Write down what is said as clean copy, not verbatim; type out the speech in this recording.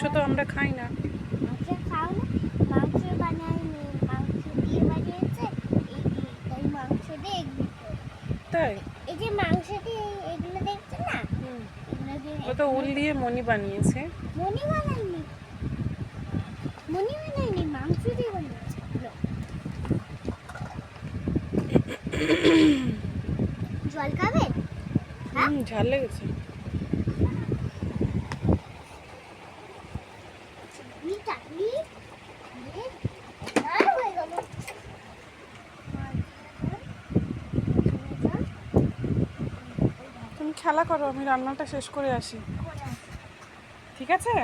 মাংস তো আমরা খাই না। মাংস খাও না? মাংস বানায়নি, মাংস দিয়ে বানিয়েছে। এই মাংস দিয়ে এগুলো করে। তাই? এই যে মাংস দিয়ে এগুলো দেখছেন না, এগুলো দিয়ে ও তো উল দিয়ে মণি বানিয়েছে। মনি বানায়নি, মনি বানায়নি, মাংস দিয়ে বানিয়েছে এগুলো। জল খাবে? ঝাল লেগেছে। চাটনি আর হয়ে গেল। তুমি খেলা করো, আমি রান্নাটা শেষ করে আসি। ঠিক আছে?